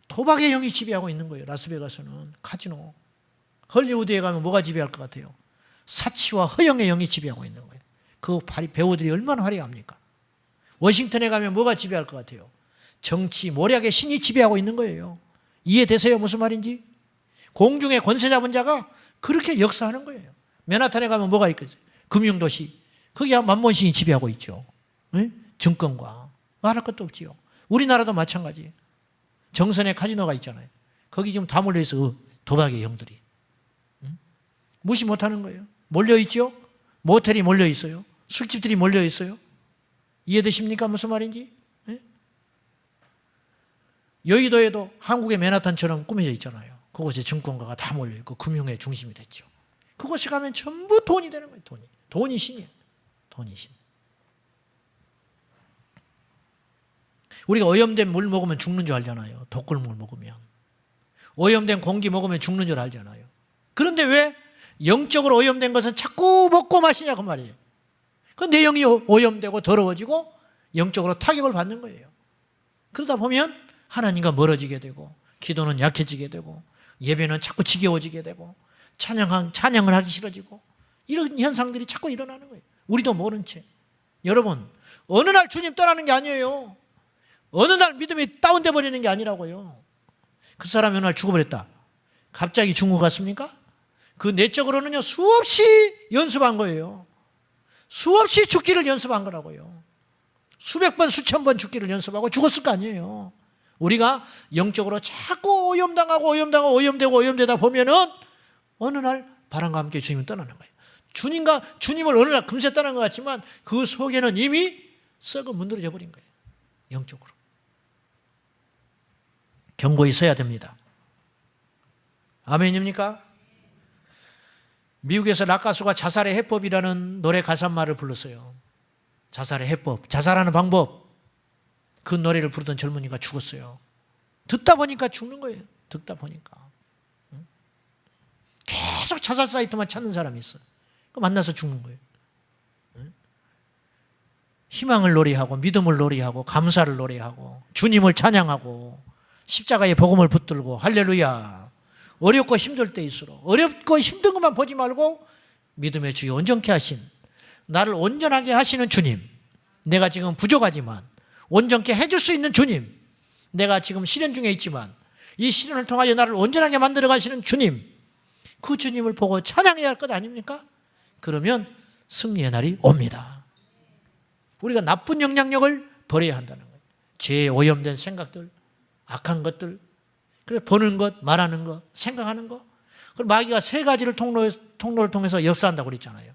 도박의 영이 지배하고 있는 거예요. 라스베가스는 카지노. 헐리우드에 가면 뭐가 지배할 것 같아요? 사치와 허영의 영이 지배하고 있는 거예요. 그 배우들이 얼마나 화려합니까? 워싱턴에 가면 뭐가 지배할 것 같아요? 정치, 모략의 신이 지배하고 있는 거예요. 이해되세요? 무슨 말인지? 공중의 권세 잡은 자가 그렇게 역사하는 거예요. 맨하탄에 가면 뭐가 있겠어요? 금융도시. 거기 만몬신이 지배하고 있죠. 네? 증권과. 말할 것도 없지요. 우리나라도 마찬가지예요. 정선에 카지노가 있잖아요. 거기 지금 다 몰려있어. 도박의 영들이. 무시 못하는 거예요. 몰려있죠? 모텔이 몰려있어요. 술집들이 몰려있어요. 이해되십니까? 무슨 말인지? 네? 여의도에도 한국의 맨하탄처럼 꾸며져 있잖아요. 그곳에 증권가가 다 몰려있고 금융의 중심이 됐죠. 그곳에 가면 전부 돈이 되는 거예요. 돈이 신이에요. 돈이 신. 우리가 오염된 물 먹으면 죽는 줄 알잖아요. 독극물 먹으면. 오염된 공기 먹으면 죽는 줄 알잖아요. 그런데 왜 영적으로 오염된 것은 자꾸 먹고 마시냐 그 말이에요. 그 내용이 오염되고 더러워지고 영적으로 타격을 받는 거예요. 그러다 보면 하나님과 멀어지게 되고 기도는 약해지게 되고 예배는 자꾸 지겨워지게 되고 찬양을 하기 싫어지고 이런 현상들이 자꾸 일어나는 거예요. 우리도 모른 채. 여러분 어느 날 주님 떠나는 게 아니에요. 어느 날 믿음이 다운돼 버리는 게 아니라고요. 그 사람이 어느 날 죽어버렸다. 갑자기 죽은 것 같습니까? 그 내적으로는요 수없이 연습한 거예요. 수없이 죽기를 연습한 거라고요. 수백 번 수천 번 죽기를 연습하고 죽었을 거 아니에요. 우리가 영적으로 자꾸 오염되다 보면은 어느 날 바람과 함께 주님이 떠나는 거예요. 주님을 어느 날 금세 떠난 것 같지만 그 속에는 이미 썩어 문드러져 버린 거예요. 영적으로. 경고히 서야 됩니다. 아멘입니까? 미국에서 락가수가 자살의 해법이라는 노래 가사말을 불렀어요. 자살의 해법, 자살하는 방법. 그 노래를 부르던 젊은이가 죽었어요. 듣다 보니까 죽는 거예요. 듣다 보니까. 계속 자살 사이트만 찾는 사람이 있어요. 만나서 죽는 거예요. 희망을 노래하고 믿음을 노래하고 감사를 노래하고 주님을 찬양하고 십자가의 복음을 붙들고 할렐루야. 어렵고 힘들 때일수록 어렵고 힘든 것만 보지 말고 믿음의 주여 온전케 하신 나를 온전하게 하시는 주님, 내가 지금 부족하지만 온전케 해줄 수 있는 주님, 내가 지금 시련 중에 있지만 이 시련을 통하여 나를 온전하게 만들어 가시는 주님, 그 주님을 보고 찬양해야 할 것 아닙니까? 그러면 승리의 날이 옵니다. 우리가 나쁜 영향력을 버려야 한다는 거예요. 죄에 오염된 생각들, 악한 것들, 그래서 보는 것, 말하는 것, 생각하는 것. 그리고 마귀가 세 가지를 통로를 통해서 역사한다고 그랬잖아요.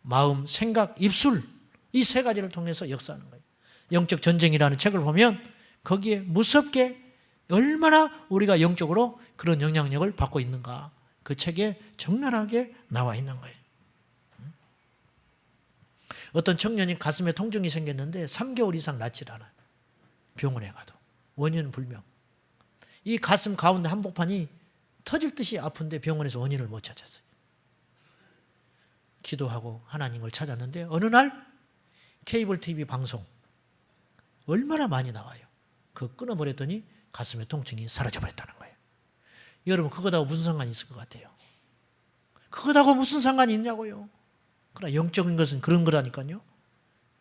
마음, 생각, 입술, 이 세 가지를 통해서 역사하는 거예요. 영적 전쟁이라는 책을 보면 거기에 무섭게 얼마나 우리가 영적으로 그런 영향력을 받고 있는가, 그 책에 적나라하게 나와 있는 거예요. 어떤 청년이 가슴에 통증이 생겼는데 3개월 이상 낫질 않아요. 병원에 가도. 원인은 불명. 이 가슴 가운데 한복판이 터질 듯이 아픈데 병원에서 원인을 못 찾았어요. 기도하고 하나님을 찾았는데 어느 날 케이블 TV 방송 얼마나 많이 나와요. 그거 끊어버렸더니 가슴의 통증이 사라져버렸다는 거예요. 여러분 그거하고 무슨 상관이 있을 것 같아요? 그거하고 무슨 상관이 있냐고요. 그러나 영적인 것은 그런 거라니까요.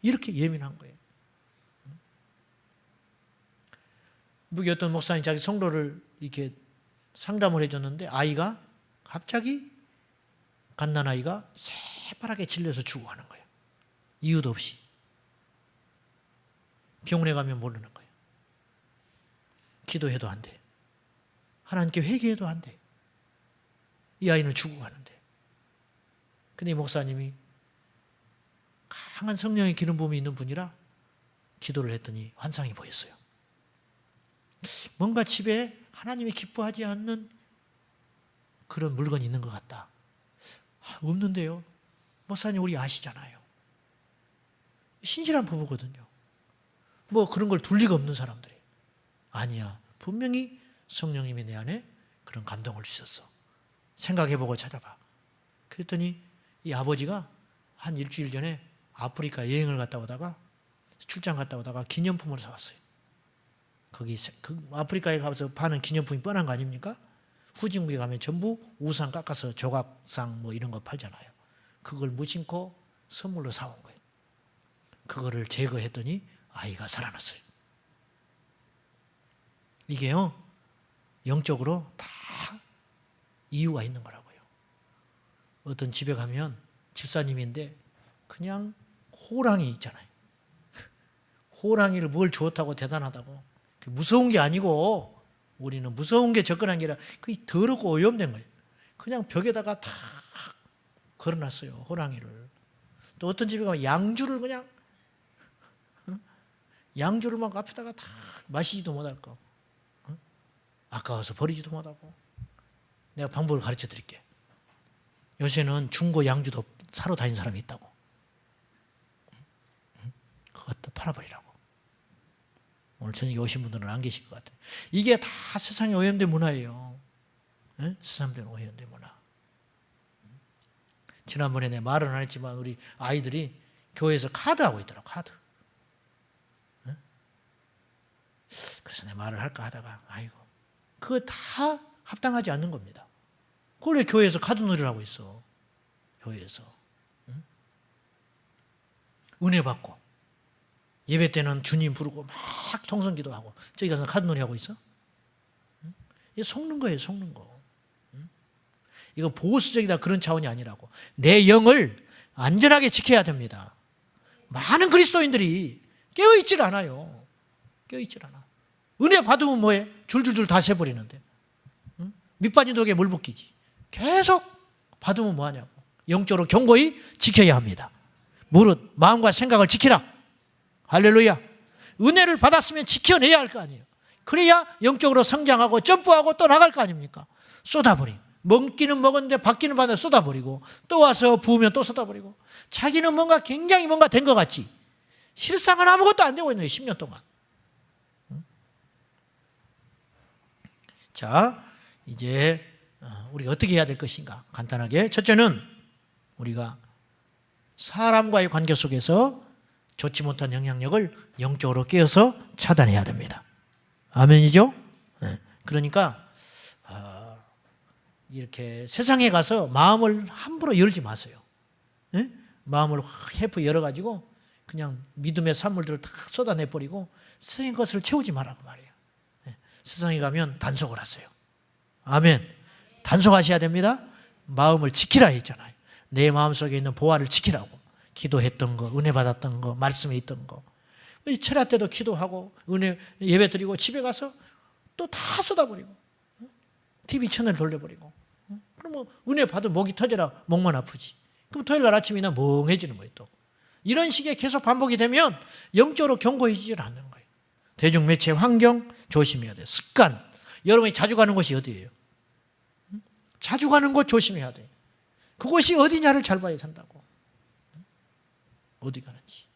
이렇게 예민한 거예요. 미국의 어떤 목사님 자기 성도를 이렇게 상담을 해줬는데 아이가 갑자기 갓난아이가 새파랗게 질려서 죽어가는 거예요. 이유도 없이. 병원에 가면 모르는 거예요. 기도해도 안 돼. 하나님께 회개해도 안 돼. 이 아이는 죽어가는데. 근데 이 목사님이 강한 성령의 기름 부음이 있는 분이라 기도를 했더니 환상이 보였어요. 뭔가 집에 하나님이 기뻐하지 않는 그런 물건이 있는 것 같다. 없는데요. 목사님 우리 아시잖아요. 신실한 부부거든요. 뭐 그런 걸 둘 리가 없는 사람들이. 아니야. 분명히 성령님이 내 안에 그런 감동을 주셨어. 생각해보고 찾아봐. 그랬더니 이 아버지가 한 일주일 전에 아프리카 여행을 갔다 오다가 출장 갔다 오다가 기념품을 사왔어요. 거기 아프리카에 가서 파는 기념품이 뻔한 거 아닙니까? 후진국에 가면 전부 우상 깎아서 조각상 뭐 이런 거 팔잖아요. 그걸 무심코 선물로 사온 거예요. 그거를 제거했더니 아이가 살아났어요. 이게요, 영적으로 다 이유가 있는 거라고요. 어떤 집에 가면 집사님인데 그냥 호랑이 있잖아요. 호랑이를 뭘 좋다고 대단하다고. 무서운 게 아니고 우리는 무서운 게 접근한 게 아니라 그게 더럽고 오염된 거예요. 그냥 벽에다가 다 걸어놨어요. 호랑이를. 또 어떤 집에 가면 양주를 그냥 양주를 막 앞에다가 다 마시지도 못할 거. 아까워서 버리지도 못하고. 내가 방법을 가르쳐 드릴게. 요새는 중고 양주도 사러 다니는 사람이 있다고. 그것도 팔아버리라고. 오늘 저녁에 오신 분들은 안 계실 것 같아요. 이게 다 세상의 오염된 문화예요. 네? 세상의 오염된 문화. 지난번에 내 말은 안 했지만 우리 아이들이 교회에서 카드하고 있더라고. 카드. 네? 그래서 내 말을 할까 하다가 아이고 그거 다 합당하지 않는 겁니다. 그걸 왜 교회에서 카드놀이를 하고 있어. 교회에서. 응? 은혜 받고 예배 때는 주님 부르고 막 통성기도 하고 저기 가서 카드놀이 하고 있어? 응? 이게 속는 거예요. 속는 거. 응? 이건 보수적이다 그런 차원이 아니라고. 내 영을 안전하게 지켜야 됩니다. 많은 그리스도인들이 깨어있질 않아요. 깨어있질 않아. 은혜 받으면 뭐해? 줄줄줄 다 새버리는데. 응? 밑빠진 독에 물 붓기지. 계속 받으면 뭐하냐고. 영적으로 견고히 지켜야 합니다. 무릇 마음과 생각을 지키라. 할렐루야. 은혜를 받았으면 지켜내야 할 거 아니에요. 그래야 영적으로 성장하고 점프하고 또 나갈 거 아닙니까? 쏟아버리고. 먹기는 먹었는데 받기는 받는데 쏟아버리고 또 와서 부으면 또 쏟아버리고 자기는 뭔가 굉장히 뭔가 된 것 같지 실상은 아무것도 안 되고 있는 거예요. 10년 동안. 자, 이제 우리가 어떻게 해야 될 것인가? 간단하게 첫째는 우리가 사람과의 관계 속에서 좋지 못한 영향력을 영적으로 깨어서 차단해야 됩니다. 아멘이죠? 그러니까 이렇게 세상에 가서 마음을 함부로 열지 마세요. 마음을 해프 열어가지고 그냥 믿음의 산물들을 다 쏟아내버리고 세상의 것을 채우지 말라고 말이에요. 세상에 가면 단속을 하세요. 아멘. 단속하셔야 됩니다. 마음을 지키라 했잖아요. 내 마음속에 있는 보화를 지키라고. 기도했던 거, 은혜 받았던 거, 말씀에 있던 거. 철야 때도 기도하고 은혜 예배 드리고 집에 가서 또 다 쏟아버리고 TV 채널 돌려버리고 그러면 은혜 받으면 목이 터져라 목만 아프지. 그럼 토요일 날 아침이나 멍해지는 거예요. 또 이런 식의 계속 반복이 되면 영적으로 견고해지질 않는 거예요. 대중매체 환경 조심해야 돼요. 습관. 여러분이 자주 가는 곳이 어디예요? 자주 가는 곳 조심해야 돼요. 그곳이 어디냐를 잘 봐야 된다고. 어디 가는지.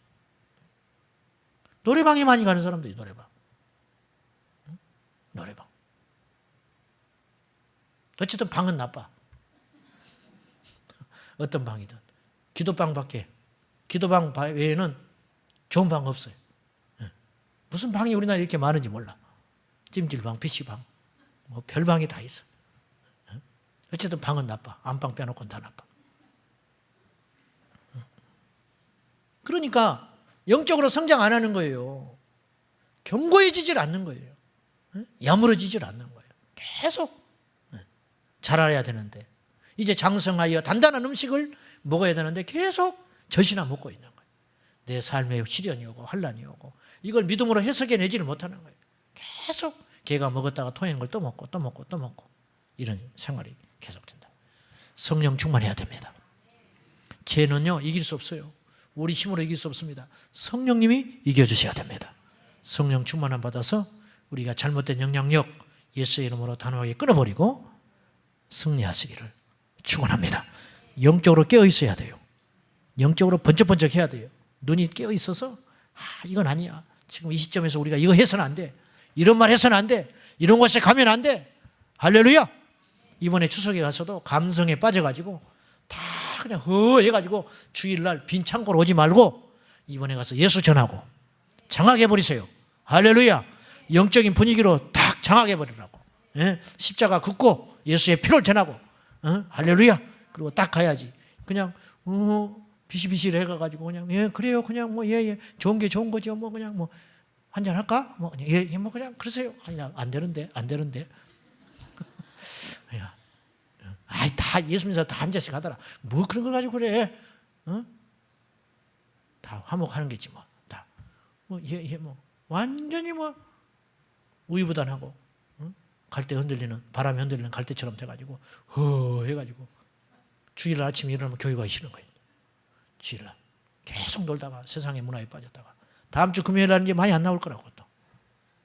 노래방에 많이 가는 사람들이 노래방. 노래방. 어쨌든 방은 나빠. 어떤 방이든. 기도방 밖에. 기도방 외에는 좋은 방 없어요. 무슨 방이 우리나라에 이렇게 많은지 몰라. 찜질방, PC방, 뭐 별방이 다 있어. 어쨌든 방은 나빠. 안방 빼놓고는 다 나빠. 그러니까 영적으로 성장 안 하는 거예요. 견고해지질 않는 거예요. 야무러지질 않는 거예요. 계속 자라야 되는데 이제 장성하여 단단한 음식을 먹어야 되는데 계속 젖이나 먹고 있는 거예요. 내 삶에 시련이 오고 환란이 오고 이걸 믿음으로 해석해내지를 못하는 거예요. 계속 개가 먹었다가 토해낸 걸 또 먹고 또 먹고 또 먹고 이런 생활이 계속된다. 성령 충만해야 됩니다. 죄는요 이길 수 없어요. 우리 힘으로 이길 수 없습니다. 성령님이 이겨주셔야 됩니다. 성령 충만함 받아서 우리가 잘못된 영향력 예수의 이름으로 단호하게 끊어버리고 승리하시기를 축원합니다. 영적으로 깨어 있어야 돼요. 영적으로 번쩍번쩍 해야 돼요. 눈이 깨어 있어서 이건 아니야. 지금 이 시점에서 우리가 이거 해서는 안 돼. 이런 말 해서는 안 돼. 이런 곳에 가면 안 돼. 할렐루야. 이번에 추석에 가서도 감성에 빠져가지고 다 그냥 허해가지고 주일날 빈 창고로 오지 말고 이번에 가서 예수 전하고 장악해버리세요. 할렐루야. 영적인 분위기로 딱 장악해버리라고. 십자가 긋고 예수의 피를 전하고 할렐루야. 그리고 딱 가야지. 그냥 비실비실 해가지고 그냥 그래요. 그냥 뭐 좋은 게 좋은 거죠. 뭐 그냥 뭐 한잔 할까? 뭐 뭐 그냥 그러세요. 아니 안 되는데. 아이 다 예수 믿어서 다 한 잔씩 하더라. 뭐 그런 걸 가지고 그래? 다 화목하는 게지 뭐. 다 뭐 완전히 뭐 우유부단하고 갈대 흔들리는 바람에 흔들리는 갈대처럼 돼가지고 해가지고 주일날 아침에 일어나면 교회 가기 싫은 거예요. 주일날 계속 놀다가 세상의 문화에 빠졌다가 다음 주 금요일 날 이제 많이 안 나올 거라고 또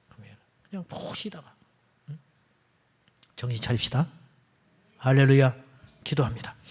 금요일 그냥 푹 쉬다가 정신 차립시다. 할렐루야. 기도합니다.